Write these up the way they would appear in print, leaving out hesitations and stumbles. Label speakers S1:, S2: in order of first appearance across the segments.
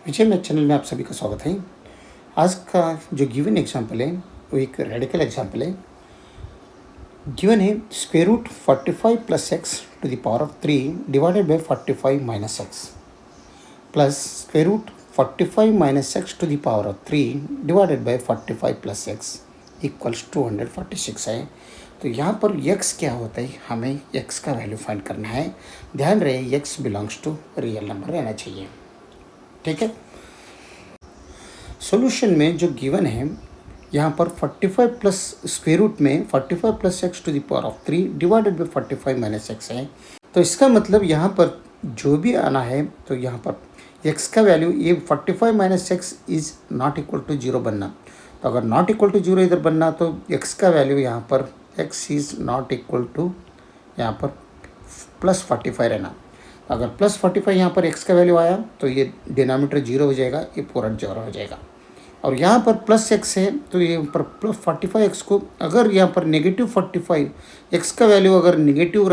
S1: विजय math channel में आप सभी का स्वागत है। आज का जो गिवन एग्जाम्पल है वो एक रेडिकल एग्जाम्पल है। गिवन है square root 45 plus x to the power of 3 divided by 45 minus x plus square root 45 minus x to the power of 3 divided by 45 plus x equals 246 है। तो यहाँ पर x क्या होता है, हमें x का वैल्यू फाइंड करना है। ध्यान रहे x belongs to real number रहना चाहिए, ठीक है। सॉल्यूशन में जो गिवन है यहाँ पर 45 प्लस स्क्वायर रूट में 45 plus x to the power of 3 divided by 45 minus x है। तो इसका मतलब यहाँ पर जो भी आना है तो यहाँ पर x का वैल्यू ये 45 minus x is not equal to 0 बनना। तो अगर नॉट इक्वल टू 0 इधर बनना तो x का वैल्यू यहाँ पर x is not equal to यहाँ पर प्लस 45 रहना। अगर प्लस 45 यहाँ पर x का वैल्यू आया तो ये डिनोमिनेटर 0 हो जाएगा, ये पूरा 0 हो जाएगा। और यहाँ पर प्लस एक्स है तो ये पर प्लस 45 एक्स को अगर यहाँ पर नेगेटिव 45 एक्स का वैल्यू अगर नेगेटिव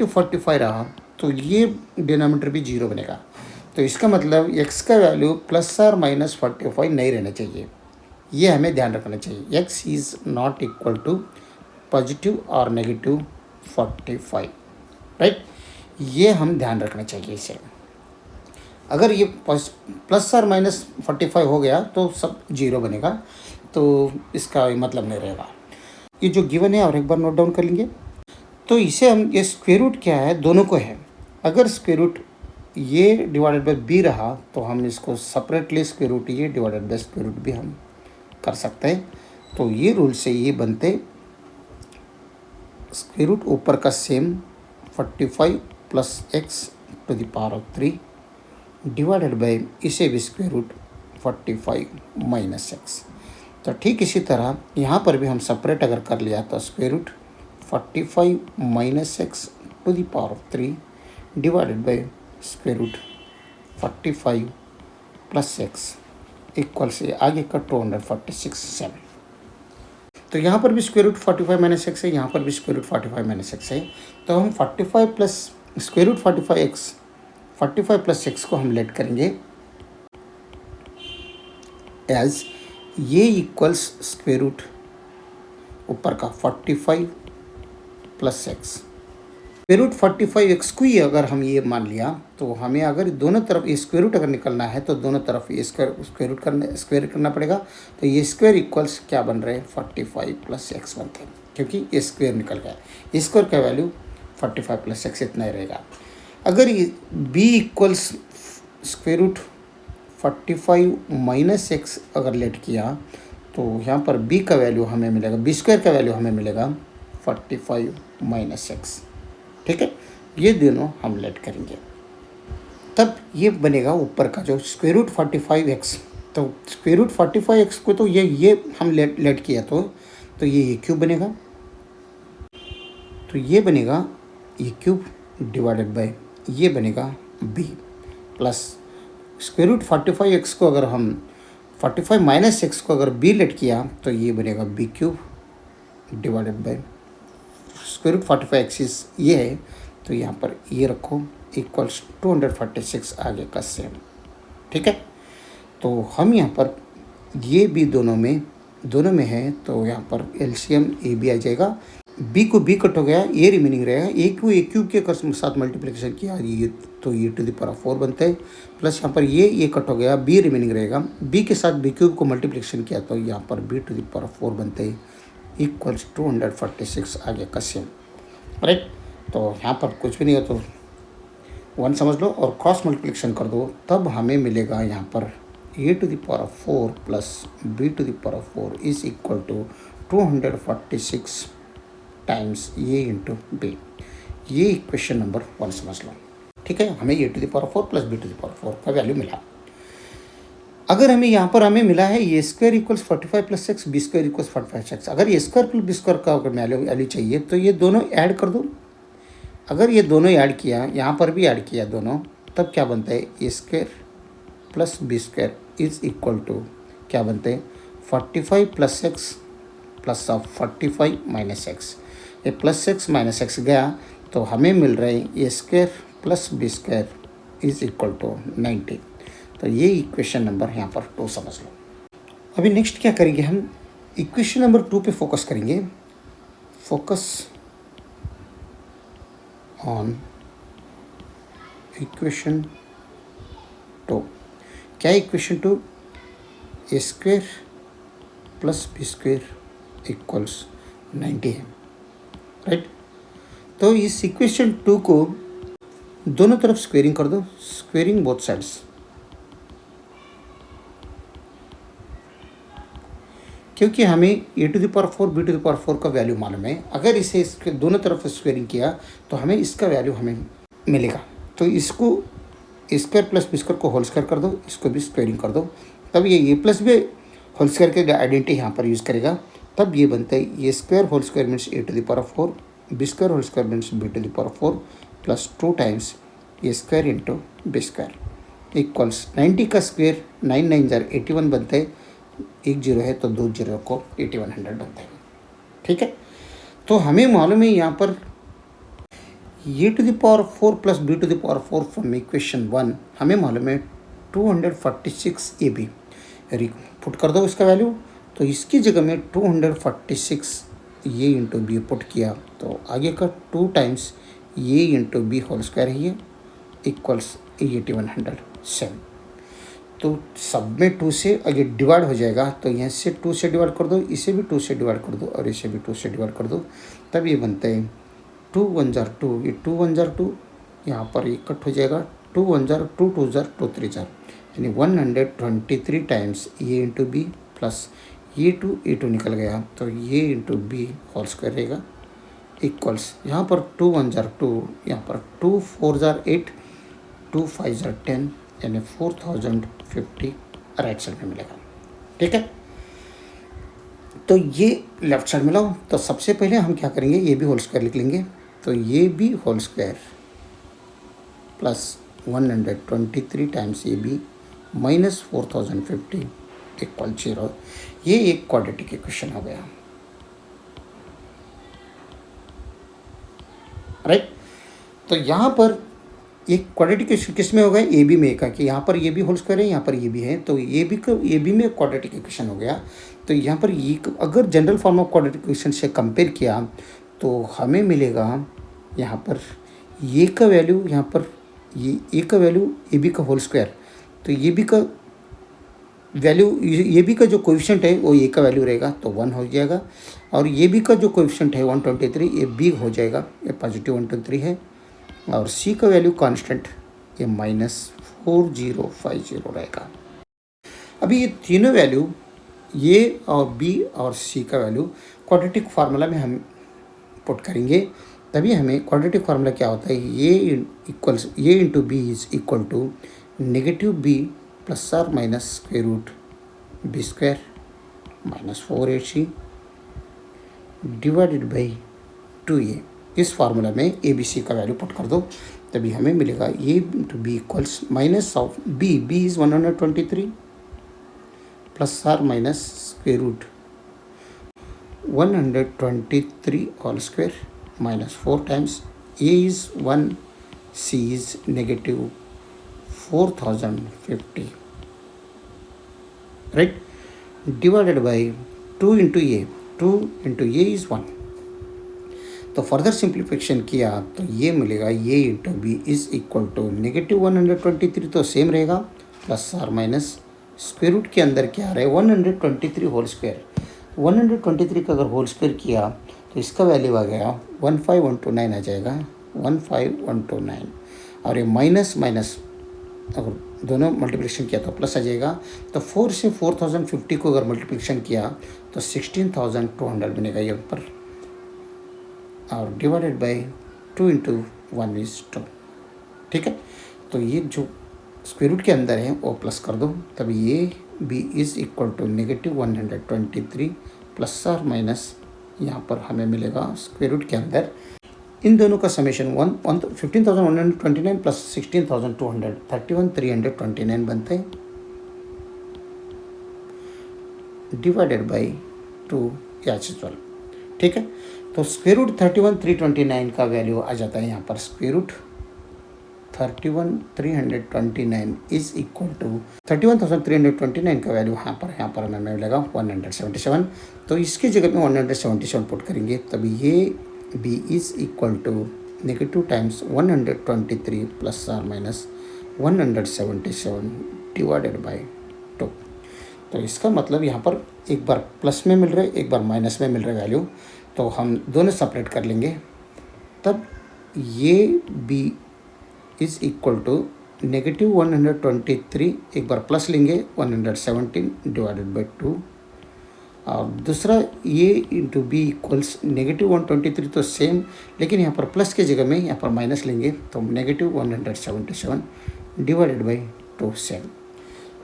S1: 45 रहा तो ये डिनोमिनेटर भी 0 बनेगा। तो इसका मतलब एक्स का वैल्यू प्लस और माइनस 45 नहीं रहना चाहिए, ये हमें ध्यान रखना चाहिए। X is not equal to positive और नेगेटिव 45, राइट। ये हम ध्यान रखना चाहिए इसे। अगर ये प्लस और माइनस 45 हो गया तो सब 0 बनेगा, तो इसका मतलब नहीं रहेगा। ये जो गिवन है और एक बार नोट डाउन कर लेंगे। तो इसे हम ये स्क्वायर रूट क्या है, दोनों को है। अगर स्क्वायर रूट ये डिवाइडेड बाय बी रहा तो हम इसको सेपरेटली स्क्वायर रूट ये डिवाइडेड बाय स्क्वायर रूट भी हम कर सकते हैं। तो ये रूल से ये बनते स्क्वायर रूट ऊपर का same 45 plus x to the power of 3 divided by इसे भी स्क्वायर रूट 45 माइनस एक्स। तो ठीक इसी तरह यहाँ पर भी हम सेपरेट अगर कर लिया तो square root 45 minus x to the power of 3 divided by square root 45 plus x equal से आगे का 246 तो यहाँ पर भी स्क्वायर रूट 45 माइनस एक्स है, यहाँ पर भी स्क्वायर रूट 45 माइनस एक्स है। तो हम 45 plus square root 45 plus x को हम लेट करेंगे एज ये इक्वल्स स्क्वायर रूट ऊपर का 45 plus x. Square root 45 x को ही अगर हम ये मान लिया तो हमें अगर दोनों तरफ ये स्क्वायर रूट अगर निकलना है तो दोनों तरफ ये स्क्वायर करना पड़ेगा। तो ये स्क्वायर इक्वल्स क्या बन रहे हैं 45 प्लस एक्स बनते हैं, क्योंकि ये स्क्वायर निकल गया। स्क्वायर का वैल्यू 45 प्लस एक्स इतना ही रहेगा। अगर ये b equals square root 45 minus x अगर लेट किया तो यहाँ पर b का वैल्यू हमें मिलेगा, b स्क्वायर का वैल्यू हमें मिलेगा 45 माइनस एक्स, ठीक है। ये दोनों हम लेट करेंगे तब ये बनेगा ऊपर का जो स्क्वायर रूट 45 एक्स। तो स्क्वायर रूट 45 एक्स को तो ये हम लेट किया तो ये क्यूब बनेगा। तो ये बनेगा ये क्यूब डिवाइडेड बाय ये बनेगा b plus square root 45 x को अगर हम 45 माइनस एक्स को अगर b लेट किया तो ये बनेगा b cube divided by square root 45 axis ये है तो यहाँ पर ये रखो इक्वल्स 246 आगे का सेम, ठीक है। तो हम यहाँ पर ये भी दोनों में है तो यहाँ पर एलसीएम ए बी आ जाएगा। बी को बी कट हो गया, ये रिमेनिंग रहेगा। ए क्यूब के साथ मल्टीप्लिकेशन किया ये तो ये टू द पावर 4 बनता है, प्लस यहाँ पर ये कट हो गया, बी रिमेनिंग रहेगा। बी के साथ बी क्यूब को मल्टीप्लिकेशन किया तो यहाँ पर बी टू द पावर 4 बनते हैं इक्वल्स 246 आगे का सेम, राइट। तो यहाँ पर कुछ भी नहीं हो तो 1 समझ लो और क्रॉस मल्टीप्लिकेशन कर दो, तब हमें मिलेगा यहाँ पर A to the power 4 plus B to the power 4 is equal to 246 times ये इंटू बी। ये इक्वेशन नंबर 1 समझ लो, ठीक है। हमें A to the power 4 plus B to the power 4 का वैल्यू मिला। अगर हमें यहाँ पर मिला है ये square equals 45 plus x, b square equals 45 x. अगर ये स्क्वायर प्लस बी स्क्वायर का अगर वैल्यू चाहिए तो ये दोनों ऐड कर दो। अगर ये दोनों ऐड किया, यहाँ पर भी ऐड किया दोनों, तब क्या बनता है A square plus B square is equal to क्या बनते हैं 45 plus X plus of 45 minus X. ये प्लस एक्स माइनस एक्स गया तो हमें मिल रहा है A square plus B square is equal to 90। तो ये इक्वेशन नंबर यहाँ पर 2 समझ लो। अभी नेक्स्ट क्या करेंगे, हम इक्वेशन नंबर 2 पे फोकस करेंगे। Focus on equation 2। क्या equation 2? A square plus B square equals 90 है, राइट। तो इस इक्वेशन 2 को दोनों तरफ स्क्वेयरिंग कर दो, स्क्वेयरिंग बोथ साइड्स। क्योंकि हमें a टू द पावर 4 b टू द पावर 4 का वैल्यू मालूम है, अगर इसे इसके दोनों तरफ स्क्वेयरिंग किया तो हमें इसका वैल्यू हमें मिलेगा। तो इसको स्क्वायर प्लस बी स्क्वायर को होल स्क्वायर कर दो, इसको भी स्क्वेयरिंग कर दो, तब ये A plus B whole square के आइडेंटिटी यहाँ पर यूज़ करेगा, तब ये बनता है A square whole square means A to the power 4, B square whole square means B to the power 4 plus 2 times A square into B square equals 90 का square 9 9 jar 81 बनता है, एक जीरो है तो 2 जीरो को 8100 बनता है, ठीक है। तो हमें मालूम है यहाँ पर A to the power 4 plus B to the power 4 from equation 1 हमें मालूम है 246 AB। पुट कर दो इसका वैल्यू, तो इसकी जगह में 246 ये इंटू बी पुट किया तो आगे का 2 टाइम्स ये इंटू बी होल स्क्वायर है, ये इक्वल्स 8107। तो सब में 2 से अगर डिवाइड हो जाएगा तो यहाँ से 2 से डिवाइड कर दो, इसे भी 2 से डिवाइड कर दो और इसे भी 2 से डिवाइड कर दो, तब ये बनता है 2 1 जार 2, ये 2 1 जार 2, यहाँ पर ये कट हो जाएगा 2 1 जार 2 2 जार 2 3 जार, यानी 123 टाइम्स ये इंटू बी प्लस ये 2 निकल गया तो ये इंटू बी होल स्क्वायर रहेगा इक्वल्स यहाँ पर 2 1 जार 2, यहाँ पर 2 4 जार 8, 2 5 जार 10, यानी 4050 राइट साइड में मिलेगा, ठीक है। तो ये लेफ्ट साइड में लाओ, तो सबसे पहले हम क्या करेंगे, ये भी होल स्क्वायर लिख लेंगे, तो ये भी whole square plus 123 times a b minus 4050 equal 0। ये एक क्वाड्रेटिक इक्वेशन हो गया, राइट। तो यहाँ पर एक क्वाड्रेटिक इक्वेशन किस में हो गया, ए बी में का, कि यहाँ पर ये भी होल स्क्वायर है, यहाँ पर ये भी है, तो ये बी में क्वाड्रेटिक इक्वेशन हो गया। तो यहाँ पर ये अगर general form of quadratic equation से कंपेयर किया तो हमें मिलेगा यहाँ पर ये का वैल्यू, यहाँ पर ये ए का वैल्यू ए बी का होल स्क्वायर, तो ये बी का वैल्यू, ये बी का जो कोएफिशिएंट है वो ए का वैल्यू रहेगा तो 1 हो जाएगा, और ये बी का जो कोएफिशिएंट है 123 ये बी हो जाएगा, ये पॉजिटिव 123 है, और सी का वैल्यू कांस्टेंट ये -4050 रहेगा। अभी ये तीनों वैल्यू ये और बी और सी का वैल्यू क्वाड्रेटिक फार्मूला में हम पुट करेंगे, तभी हमें क्वाड्रेटिक फार्मूला क्या होता है, ये into b is equal to negative b plus or minus square root b square minus 4AC divided by 2A। इस फार्मूला में ए बी सी का वैल्यू पुट कर दो, तभी हमें मिलेगा A into B equals minus of B is 123 plus or minus square root 123 whole square minus 4 times A is 1, C is negative 4050, right, divided by 2 into A, 2 into A is 1। तो further simplification किया तो ये मिलेगा A into B is equal to negative 123 तो same रहेगा plus or minus square root के अंदर क्या आ रहा है 123 होल स्क्वायर, 123 का अगर होल स्क्वायर किया तो इसका वैल्यू आ गया 15129 आ जाएगा, 15129, और ये माइनस माइनस अगर दोनों मल्टीप्लिकेशन किया तो प्लस आ जाएगा। तो 4 से 4050 को अगर मल्टीप्लिकेशन किया तो 16200 बनेगा ये ऊपर, और डिवाइडेड बाई 2 इंटू 1 इज़ 2, ठीक है। तो ये जो स्क्वायर रूट के अंदर है वो प्लस कर दो, तब ये b is equal to negative 123 plus or minus, यहाँ पर हमें मिलेगा स्क्वायर रूट के अंदर इन दोनों का समेशन 15,129 प्लस 16,200 31,329 बनते हैं, डिवाइडेड बाई 2 एच 12, ठीक है। तो स्क्वायर रूट 31,329 का वैल्यू आ जाता है यहाँ पर square root 31,329 is equal to 31,329 का वैल्यू यहाँ पर हमें मिलेगा 177। तो इसकी जगह में 177 पुट करेंगे, तब ये b is equal to negative times 123 plus or minus 177 divided by 2। तो इसका मतलब यहाँ पर एक बार प्लस में मिल रहे, एक बार माइनस में मिल रहे वैल्यू, तो हम दोनों सेपरेट कर लेंगे। तब ये b is equal to negative 123, एक बार प्लस लेंगे 117 डिवाइडेड बाई 2, और दूसरा ये इंटू बी इक्वल्स नेगेटिव 123, तो सेम, लेकिन यहाँ पर प्लस की जगह में यहाँ पर माइनस लेंगे, तो नेगेटिव 177 डिवाइडेड बाई 2 7।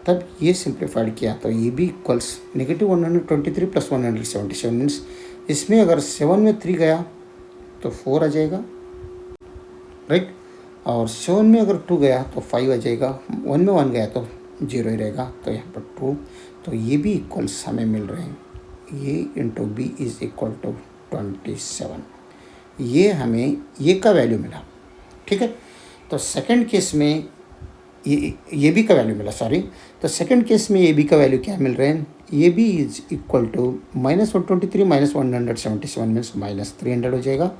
S1: तब ये सिंप्लीफाइड किया तो ये भी इक्वल्स नेगेटिव 123 प्लस 177 मीन्स इसमें अगर 7 में 3 गया तो 4 आ जाएगा, राइट, और 7 में अगर 2 गया तो 5 आ जाएगा, 1 में 1 गया तो 0 ही रहेगा, तो यहाँ पर 2। तो ये भी इक्वल्स हमें मिल रहे हैं, ये into b is equal to 27। ये हमें ये का वैल्यू मिला, ठीक है। तो सेकंड केस में ये बी का वैल्यू मिला, सॉरी। तो सेकंड केस में ये बी का वैल्यू क्या मिल रहे हैं, ये b is equal to -123 minus 177 means -300 हो जाएगा,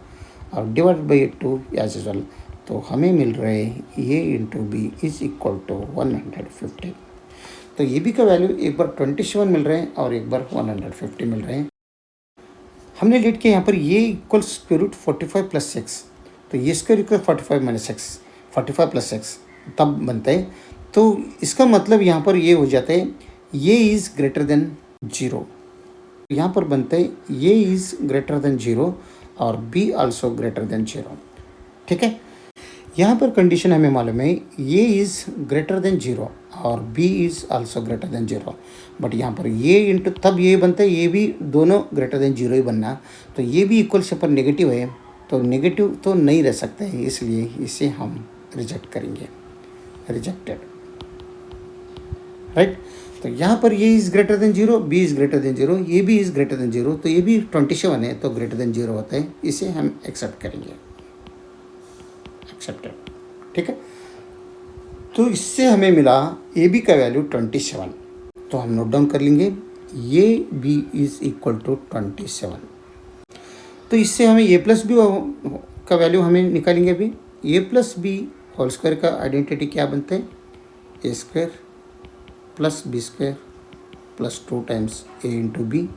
S1: और डिवाइडेड बाई 2 एज यूजुअल। तो हमें मिल रहे ये into b is equal to 150। तो ये बी का वैल्यू एक बार 27 मिल रहे हैं और एक बार 150 मिल रहे हैं। हमने लेट के यहाँ पर ये इक्वल स्क्वायर रूट 45 प्लस 6, तो ये स्क्वायर इक्वल 45 माइनस 6, 45 प्लस 6 तब बनता है। तो इसका मतलब यहाँ पर ये हो जाता है ये इज़ ग्रेटर देन 0, यहाँ पर बनता है ये इज़ ग्रेटर देन 0 और बी आल्सो ग्रेटर देन 0, ठीक है। यहाँ पर कंडीशन हमें मालूम है ये इज़ ग्रेटर देन 0 और B is also greater than 0, but यहाँ पर ये इंटू तब ये बनता है ये भी दोनों ग्रेटर देन 0 ही बनना। तो ये भी इक्वल से पर नेगेटिव है, तो नेगेटिव तो नहीं रह सकते हैं, इसलिए इसे हम रिजेक्ट करेंगे, रिजेक्टेड, राइट। तो यहाँ पर ये is greater than 0, b is greater than 0, ये भी इज़ ग्रेटर देन 0, तो ये भी 27 है तो ग्रेटर देन 0 होता है, इसे हम एक्सेप्ट करेंगे, एक्सेप्टेड, ठीक है। तो इससे हमें मिला ए बी का वैल्यू 27, तो हम नोट डाउन कर लेंगे ये बी इज़ इक्वल टू 27। तो इससे हमें ए प्लस बी का वैल्यू हमें निकालेंगे अभी। A plus B whole square का आइडेंटिटी क्या बनता है, A square plus B square plus 2 times A into B.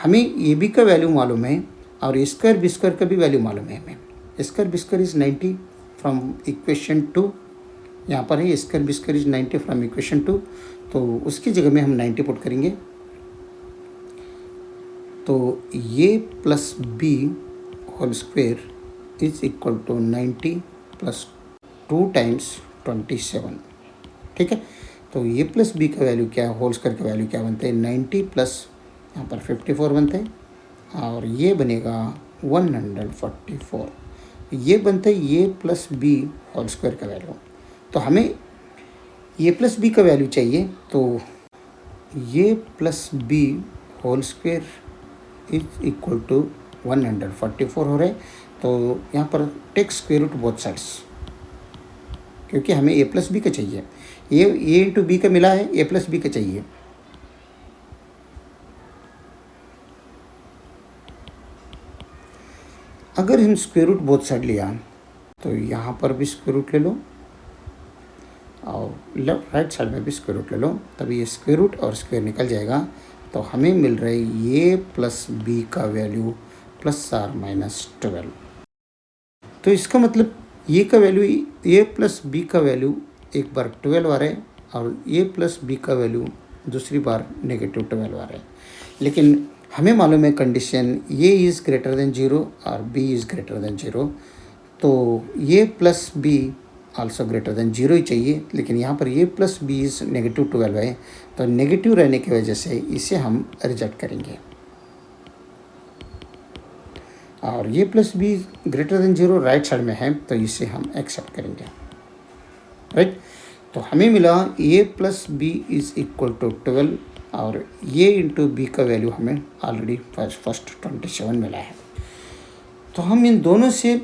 S1: हमें ए बी का वैल्यू मालूम है और ए स्क्वायर बी स्क्वायर का भी वैल्यू मालूम है हमें। A square B square is 90 from equation 2, यहाँ पर है A square B square is 90 from equation 2, तो उसकी जगह में हम 90 पुट करेंगे। तो A plus B whole square is equal to 90 plus 2 times 27, ठीक है। तो ए प्लस बी का वैल्यू क्या है, होल स्क्वायर का वैल्यू क्या बनता है, 90 प्लस यहाँ पर 54 बनता है और ये बनेगा 144, ये बनता है A plus B whole square का वैल्यू। तो हमें ए प्लस बी का वैल्यू चाहिए, तो A plus B whole square is equal to 144 हो रहा है। तो यहाँ पर take square root both sides, क्योंकि हमें ए प्लस बी का चाहिए, ए इंटू बी का मिला है, ए प्लस बी का चाहिए। अगर हम स्क्वायर रूट बोथ साइड लिया तो यहाँ पर भी स्क्वायर रूट ले लो और लेफ्ट राइट साइड में भी स्क्वायर रूट ले लो, तभी ये स्क्वायर रूट और स्क्वायर निकल जाएगा। तो हमें मिल रहा है ए प्लस बी का वैल्यू प्लस आर माइनस 12। तो इसका मतलब ए का वैल्यू, ए प्लस बी का वैल्यू एक बार 12 आ रहा है और ए प्लस बी का वैल्यू दूसरी बार नेगेटिव 12 आ रहा है। लेकिन हमें मालूम है condition A is greater than 0 और बी इज़ ग्रेटर देन 0, तो A plus B also greater than 0 ही चाहिए। लेकिन यहाँ पर A plus B is negative 12 है, तो नेगेटिव रहने की वजह से इसे हम रिजेक्ट करेंगे और A plus B greater than 0 right side में है, तो इसे हम एक्सेप्ट करेंगे, राइट। तो हमें मिला A plus B is equal to 12 और ए इंटू बी का वैल्यू हमें ऑलरेडी फर्स्ट 27 मिला है। तो हम इन दोनों से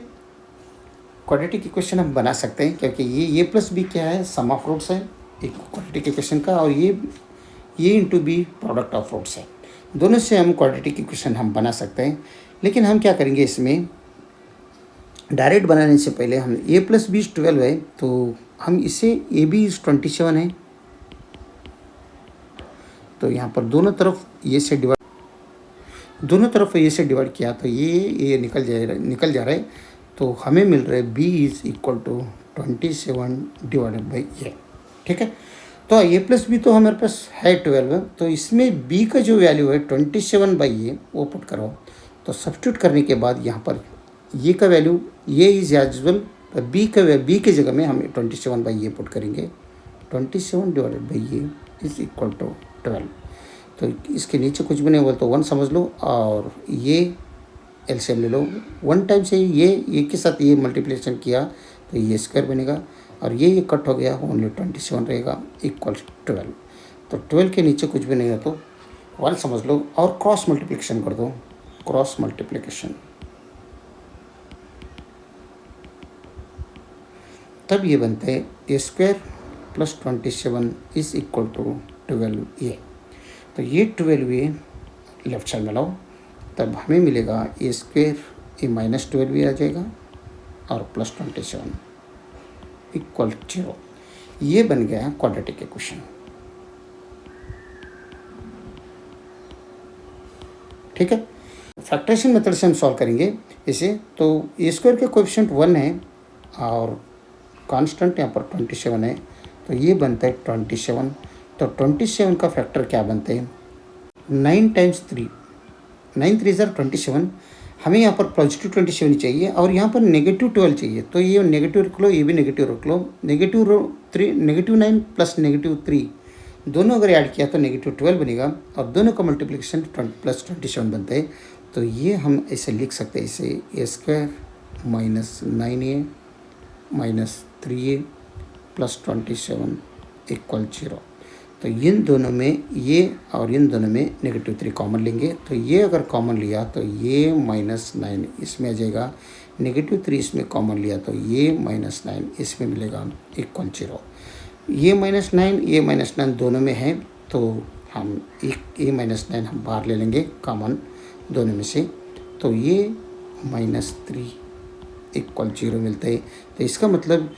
S1: क्वाड्रेटिक इक्वेशन हम बना सकते हैं, क्योंकि ये प्लस बी क्या है, सम ऑफ रूट्स है एक क्वाड्रेटिक इक्वेशन का, और ये into b product of roots है। दोनों से हम क्वाड्रेटिक इक्वेशन हम बना सकते हैं। लेकिन हम क्या करेंगे, इसमें डायरेक्ट बनाने से पहले हम ए प्लस बी 12 है, तो हम इसे ए बी 27 है, तो यहाँ पर दोनों तरफ ये से डिवाइड किया तो ये निकल जा रहा है, तो हमें मिल रहा है b is equal to 27 divided by A. ठीक है, तो ए प्लस बी तो हमारे पास है 12 है, तो इसमें b का जो वैल्यू है 27 बाई ए वो पुट करो। तो सब्स्टिट्यूट करने के बाद यहाँ पर ये का वैल्यू ये इज एजुअल, बी के जगह में हम 27 बाई ए पुट करेंगे। 27 divided by a is equal to 12। तो इसके नीचे कुछ भी नहीं बोल तो 1 समझ लो, और ये एलसीएम ले लो। 1 टाइम से ये के साथ ये मल्टीप्लिकेशन किया तो ये स्क्वायर बनेगा, और ये कट हो गया, ओनली 27 रहेगा इक्वल 12। तो 12 के नीचे कुछ भी नहीं है तो 1 समझ लो, और क्रॉस मल्टीप्लिकेशन कर दो, क्रॉस मल्टीप्लिकेशन, तब ये बनते हैं A square plus 27 is equal to 12 A. तो ये 12 ए लेफ्ट साइड में लाओ, तब हमें मिलेगा ए स्क्वायर ए माइनस 12 ए आ जाएगा, और प्लस 27 इक्वल 0। ये बन गया क्वाड्रेटिक इक्वेशन। ठीक है, फैक्टराइजेशन मेथड से हम सॉल्व करेंगे इसे। तो ए स्क्वायर के कोएफिशिएंट 1 है, और कांस्टेंट यहाँ पर 27 है, तो ये बनता है 27। तो 27 का फैक्टर क्या बनते हैं, 9 टाइम्स 3, 9 3 ज़र 27। हमें यहाँ पर पॉजिटिव 27 चाहिए, और यहाँ पर नेगेटिव 12 चाहिए, तो ये नेगेटिव रख लो, ये भी नेगेटिव रख लो। नेगेटिव 9 प्लस नेगेटिव 3 दोनों अगर ऐड किया तो नेगेटिव 12 बनेगा, और दोनों का मल्टीप्लिकेशन प्लस 27 बनता है। तो ये हम ऐसे लिख सकते हैं, इसे A square minus 9a minus 3a plus 27 equal 0। तो इन दोनों में ये और इन दोनों में नेगेटिव 3 कॉमन लेंगे, तो ये अगर कॉमन लिया तो ये -9 इसमें आ जाएगा, नेगेटिव 3 इसमें कॉमन लिया तो ये -9 इसमें मिलेगा इक्वल 0। ये -9 दोनों में है, तो हम एक ये -9 हम बाहर ले लेंगे कॉमन दोनों में से, तो ये -3 इक्वल 0 मिलता है। तो इसका मतलब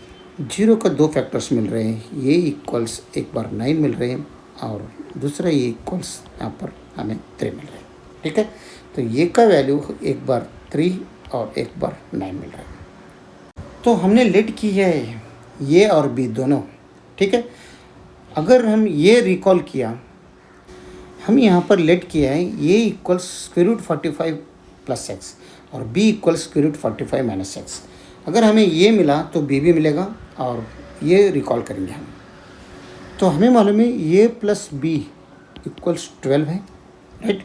S1: 0 का 2 फैक्टर्स मिल रहे हैं, ये इक्वल्स एक बार 9 मिल रहे हैं, और दूसरा ये इक्वल्स यहाँ पर हमें 3 मिल रहे हैं। ठीक है, तो ये का वैल्यू एक बार 3 और एक बार 9 मिल रहा है। तो हमने लेट की है ये और बी दोनों। ठीक है, अगर हम ये रिकॉल किया, हम यहाँ पर लेट किया है ये equals square root 45 plus x, और B equals square root 45 minus x. अगर हमें ये मिला तो बी भी मिलेगा, और ये रिकॉल करेंगे हम। तो हमें मालूम है ये प्लस बी इक्वल्स 12 है, राइट।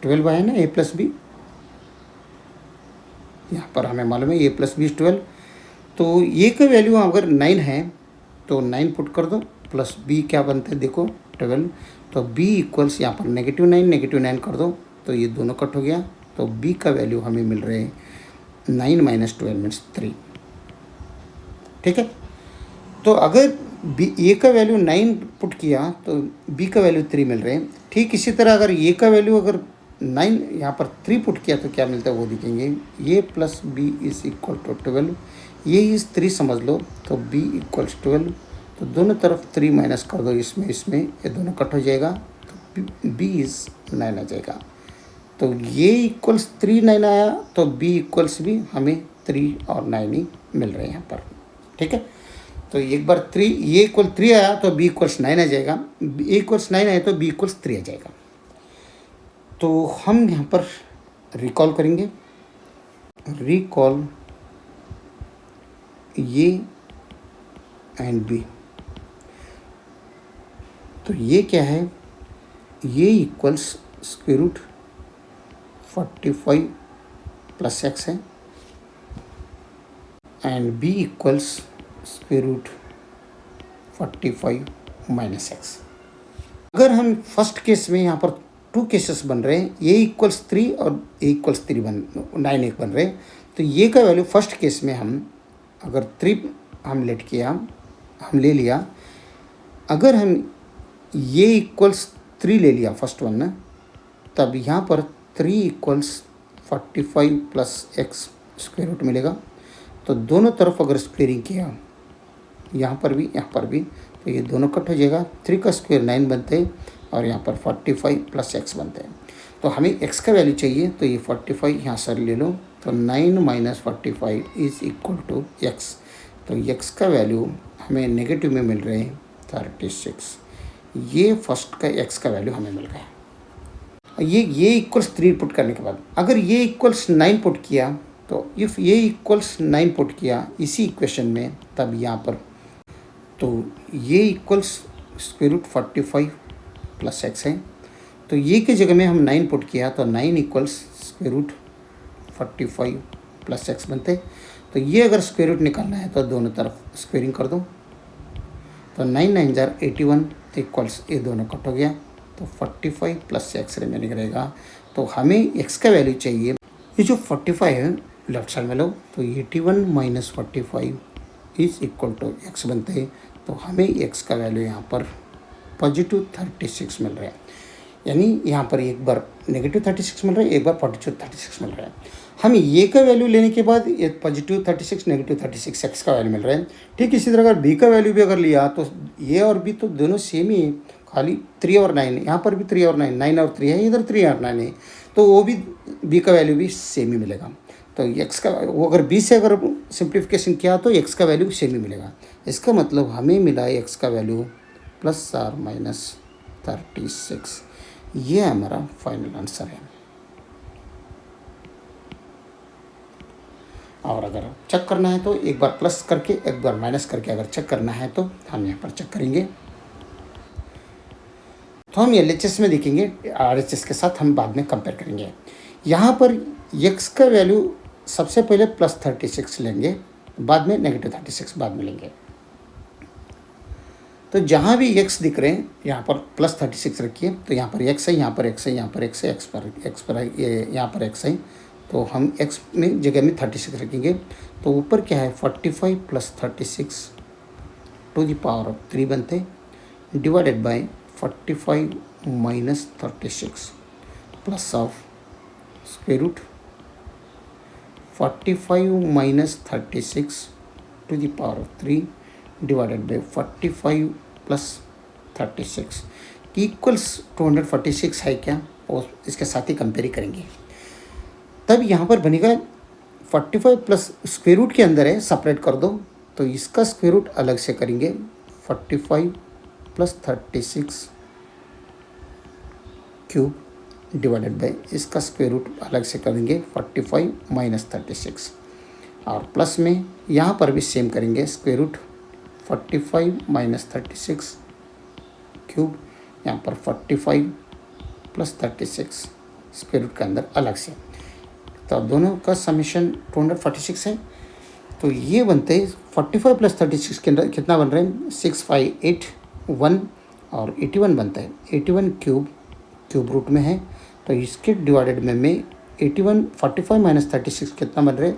S1: 12 है ना, ए प्लस बी, यहाँ पर हमें मालूम है ए प्लस बी 12। तो ये का वैल्यू अगर 9 है तो 9 पुट कर दो, प्लस बी क्या बनता है देखो 12। तो बी इक्वल्स यहाँ पर -9 कर दो, तो ये दोनों कट हो गया। तो बी का वैल्यू हमें मिल रहे हैं 9 - 12 मीन्स 3। ठीक है, तो अगर बी ए का वैल्यू 9 पुट किया तो बी का वैल्यू 3 मिल रहे हैं। ठीक इसी तरह अगर ए का वैल्यू अगर 9 यहाँ पर 3 पुट किया तो क्या मिलता है वो देखेंगे। ये plus b is equal to 12, ये इस 3 समझ लो, तो बी इक्वल्स 12। तो दोनों तरफ 3 माइनस कर दो, इसमें ये दोनों कट हो जाएगा, तो बी इज़ 9 आ जाएगा। तो ये इक्वल्स 3 9 आया, तो बी इक्वल्स भी हमें 3 और 9 ही मिल रहे हैं यहाँ पर। ठीक है, तो एक बार 3 ये इक्वल 3 आया तो बी इक्वल्स 9 आ जाएगा, ए इक्वल्स 9 आया तो बी इक्वल्स 3 आ जाएगा। तो हम यहाँ पर रिकॉल करेंगे, रिकॉल ये एंड बी। तो ये क्या है, ये equals square root 45 plus x है, and B equals square root 45 minus x. अगर हम फर्स्ट केस में यहाँ पर 2 केसेस बन रहे हैं, ए इक्वल्स 3 और ए इक्वल्स 3 9 एक बन रहे हैं, तो ये का वैल्यू फर्स्ट केस में हम अगर 3 हम लेट किया, हम ले लिया, अगर हम ये इक्वल्स 3 ले लिया फर्स्ट वन ना, तब यहाँ पर 3 equals 45 plus x square root मिलेगा। तो दोनों तरफ अगर स्क्वेयरिंग किया, यहाँ पर भी, तो ये दोनों कट हो जाएगा। 3 का स्क्वायर 9 बनते हैं और यहाँ पर 45 प्लस एक्स बनते हैं। तो हमें एक्स का वैल्यू चाहिए, तो ये 45 यहाँ सर ले लो, तो 9 minus 45 is equal to x. तो एक्स का वैल्यू हमें नेगेटिव में मिल रहे हैं 36। ये फर्स्ट का एक्स का वैल्यू हमें मिल गया। ये इक्वल्स 3 पुट करने के बाद अगर ये इक्वल्स 9 पुट किया, तो इफ़ ये इक्वल्स 9 पुट किया इसी इक्वेशन में, तब यहाँ पर तो ये equals square root 45 plus x है। तो ये की जगह में हम 9 पुट किया, तो 9 equals square root 45 plus x बनते। तो ये अगर स्क्वायर रूट निकालना है तो दोनों तरफ स्क्वेयरिंग कर दो, तो 9 9 जार 81 इक्वल्स ये दोनों कट हो गया, तो 45 प्लस एक्स रिमेनिंग रहेगा। तो हमें एक्स का वैल्यू चाहिए, ये जो 45 है लेफ्ट साइड में लो, तो 81 minus 45 is equal to x बनते हैं। तो हमें एक्स का वैल्यू यहाँ पर पॉजिटिव 36 मिल रहा है, यानी यहाँ पर एक बार नेगेटिव 36 मिल रहा है, एक बार पॉजिटिव 36 मिल रहा है। हम ये का वैल्यू लेने के बाद ये पॉजिटिव 36 नेगेटिव 36 एक्स का वैल्यू मिल रहा है। ठीक इसी तरह अगर बी का वैल्यू भी अगर लिया, तो ये और बी तो दोनों सेम ही है, खाली 3 और 9 है। यहाँ पर भी 3 और 9, 9 और 3 है, इधर 3 और 9 है, तो वो भी बी का वैल्यू भी सेम ही मिलेगा। तो एक्स का वो अगर बी से अगर सिंप्लीफिकेशन किया तो एक्स का वैल्यू सेम ही मिलेगा। इसका मतलब हमें मिला है एक्स का वैल्यू प्लस आर माइनस 36। ये हमारा फाइनल आंसर है। और अगर चेक करना है तो एक बार प्लस करके एक बार माइनस करके अगर चेक करना है तो हम यहाँ पर चेक करेंगे। तो हम LHS में देखेंगे, RHS के साथ हम बाद में कंपेयर करेंगे। यहाँ पर x का वैल्यू सबसे पहले प्लस 36 लेंगे, बाद में नेगेटिव 36 बाद में लेंगे। तो जहाँ भी x दिख रहे हैं यहाँ पर प्लस 36 रखिए, तो यहाँ पर x है, यहाँ पर x है, यहाँ पर x है, x पर यहाँ पर x है, तो हम x में जगह में 36 रखेंगे। तो ऊपर क्या है 45 plus 36 to the power of 3 बनते, divided by 45 minus 36 plus of square root 45 minus 36 to the power of 3 divided by 45 plus 36 equals 246 है क्या, और इसके साथ ही कंपेयर करेंगे। तब यहाँ पर बनेगा 45 प्लस स्क्वायर रूट के अंदर है, सेपरेट कर दो, तो इसका स्क्वायर रूट अलग से करेंगे। 45 प्लस 36 क्यूब डिवाइडेड बाय इसका स्क्वायर रूट अलग से करेंगे 45 माइनस 36, और प्लस में यहाँ पर भी सेम करेंगे, स्क्वायर रूट 45 माइनस 36 क्यूब, यहाँ पर 45 प्लस 36 स्क्वायर रूट के अंदर अलग से। तो दोनों का समीशन 246 है। तो ये बनते हैं 45 प्लस 36 के अंदर कितना बन रहे हैं 6581 और 81 बनता है। 81 क्यूब रूट में है, तो इसके डिवाइडेड में 81 45 माइनस 36 कितना बन रहे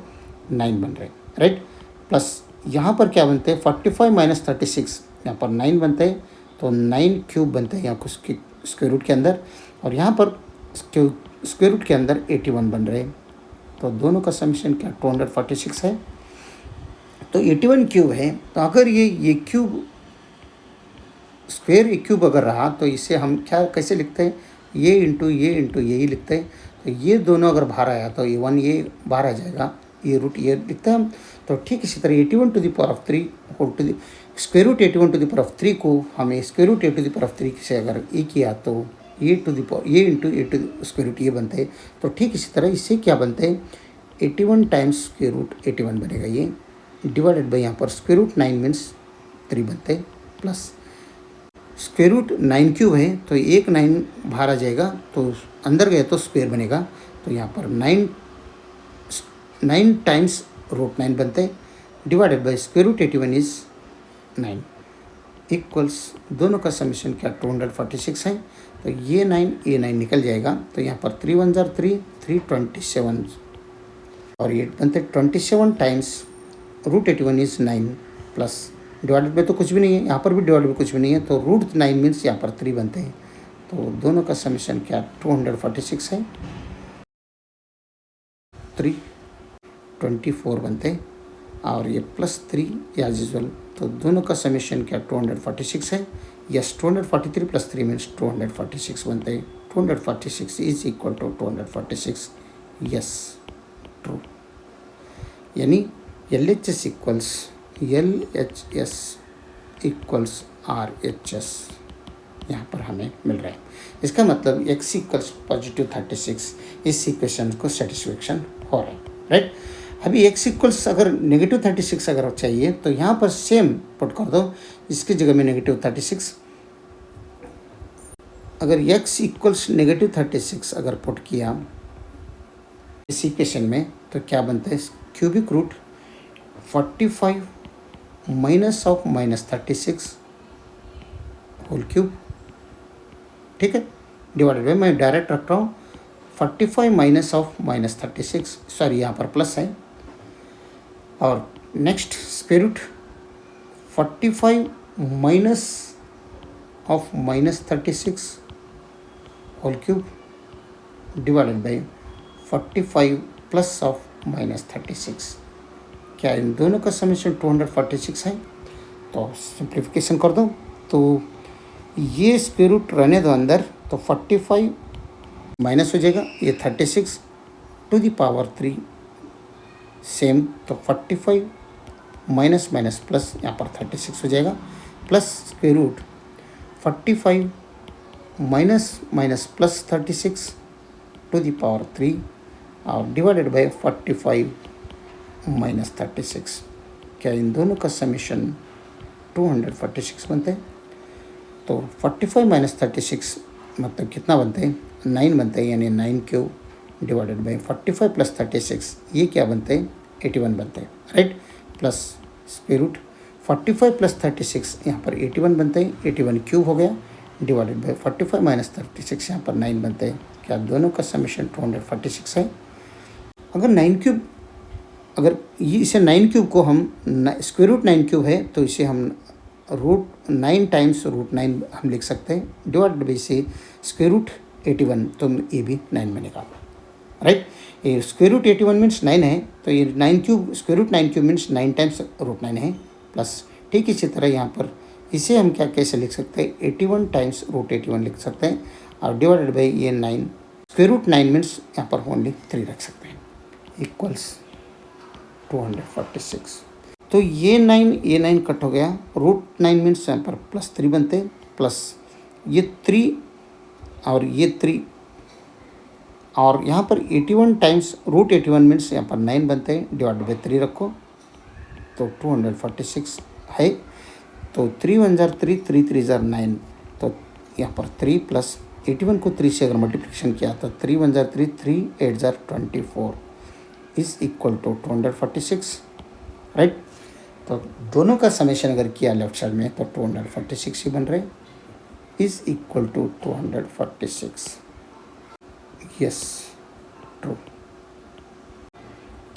S1: 9 बन रहे, राइट। प्लस यहाँ पर क्या बनते हैं 45 माइनस 36 यहाँ पर 9 बनते हैं, तो 9 क्यूब बनते हैं यहाँ कुछ स्क्वायर रूट के अंदर, और यहाँ पर स्क्वायर रूट के अंदर 81 बन रहे। तो दोनों का समीशन क्या 246 है। तो 81 क्यूब है, तो अगर ये क्यूब स्क्वायर क्यूब अगर रहा तो इसे हम क्या कैसे लिखते हैं, ये इंटू यही लिखते हैं। तो ये दोनों अगर बाहर आया तो ये 1 ये बाहर आ जाएगा, ये रूट ये लिखते हैं हम। तो ठीक इसी तरह 81 to the power of 3 whole to the square root 81 to the power of 3 को हमें square root a to the power of 3 से अगर ए किया तो ये टू द पावर ये into a to square root ये बनते हैं। तो ठीक इसी तरह इससे क्या बनते हैं 81 टाइम्स स्क्वायर रूट 81 बनेगा ये, डिवाइडेड बाई यहाँ पर स्क्वायर रूट 9 मीन्स 3 बनते हैं, प्लस स्क्वायर रूट 9 क्यूब है, तो एक 9 बाहर आ जाएगा, तो अंदर गए तो स्क्वायर बनेगा। तो यहाँ पर 9 टाइम्स रूट 9 बनते हैं, divided by square root 81 is 9 equals दोनों का समीशन क्या 246 है। तो ये 9 निकल जाएगा, तो यहाँ पर 3 1 जार 3 327 और ये बनते 27 times √81 is 9 plus divided by तो कुछ भी नहीं है, यहाँ पर भी डिवाइडेड बाय कुछ भी नहीं है, तो √9 मीन्स यहाँ पर 3 बनते हैं। तो दोनों का समीशन क्या 246 है, 324 बनते हैं और ये +3 एज यूजुअल, तो दोनों का समीशन क्या 246 है। यस 243 + 3 मीन्स 246 बनते हैं। 246 is equal to 246, yes true. यानी LHS इक्वल्स RHS यहाँ पर हमें मिल रहा है। इसका मतलब x इक्वल्स +36, इस इक्वेशन को सेटिस्फेक्शन हो रहा है, राइट। अभी x इक्वल्स अगर -36 अगर चाहिए तो यहाँ पर सेम पुट कर दो, इसकी जगह में -36। अगर x इक्वल्स -36 अगर पुट किया इस इक्वेशन में तो क्या बनता है, cubic root 45 minus of -36 whole cube, ठीक है, डिवाइडेड बाय मैं डायरेक्ट रख रहा हूँ 45 माइनस ऑफ -36, सॉरी यहाँ पर प्लस है, और next square root 45 minus of -36 whole cube divided by 45 plus of -36। क्या इन दोनों का समीशन 246 है। तो सिंप्लीफिकेशन कर दो, तो ये स्क्वायर रूट रहने दो अंदर, तो 45 माइनस हो जाएगा, ये 36 टू द पावर 3 सेम, तो 45 माइनस माइनस प्लस यहाँ पर 36 हो जाएगा, plus square root 45 minus minus plus 36 to the power 3 और डिवाइडेड बाय 45 माइनस 36। क्या इन दोनों का समीशन 246 बनते हैं। तो 45 माइनस 36 मतलब कितना बनते हैं, 9 बनते हैं, यानी 9 क्यूब डिवाइडेड बाई 45 प्लस 36, ये क्या बनते हैं 81 बनते हैं, right. Plus square root 45 plus 36 यहाँ पर 81 बनते हैं, 81 क्यूब हो गया, डिवाइडेड बाई 45 माइनस 36 यहाँ पर 9 बनते हैं। क्या दोनों का समीशन 246 है। अगर 9 क्यूब, अगर ये इसे 9 क्यूब को हम स्क्वायर रूट 9 क्यूब है तो इसे हम √9 टाइम्स √9 हम लिख सकते हैं, डिवाइडेड बाई से स्क्वायर रूट 81, तो ये भी 9 बनेगा, राइट। ये स्क्वायर रूट 81 मीन्स 9 है, तो ये 9 cube square root 9 cube means 9 times √9 है, प्लस ठीक इसी तरह यहाँ पर इसे हम क्या कैसे लिख सकते हैं, 81 टाइम्स √81 लिख सकते हैं, और डिवाइडेड बाई ये 9 स्क्वायर रूट 9 मीन्स यहाँ पर ओनली 3 रख सकते हैं, इक्वल्स 246। तो ये 9 कट हो गया, √9 मीन्स यहाँ पर +3 बनते हैं, प्लस ये 3 और ये 3, और यहाँ पर 81 टाइम्स √81 मीन्स यहाँ पर 9 बनते हैं, डिवाइड बाई 3 रखो तो 246 है। तो 3 1 जार 3, 3 3 जार 9, तो यहाँ पर 3 प्लस 81 को 3 से अगर मल्टीप्लिकेशन किया तो 3 1 जार 3, 3 8 जार 24 इज इक्वल टू 246, राइट। तो दोनों का समेशन अगर किया लेफ्ट साइड में तो 246 ही बन रहे, is equal to 246, yes true.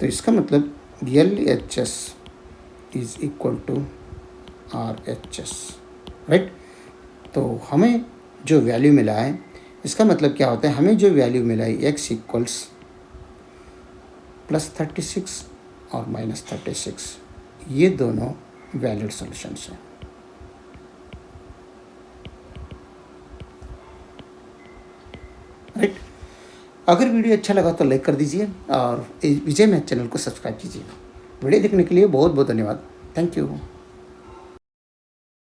S1: तो इसका मतलब LHS is equal to RHS, right. तो हमें जो वैल्यू मिला है, इसका मतलब क्या होता है, हमें जो वैल्यू मिला है x इक्वल्स +36 और -36, ये दोनों वैलिड सॉल्यूशंस हैं, राइट। अगर वीडियो अच्छा लगा तो लाइक कर दीजिए और विजय मैथ चैनल को सब्सक्राइब कीजिए। वीडियो देखने के लिए बहुत बहुत धन्यवाद, थैंक यू।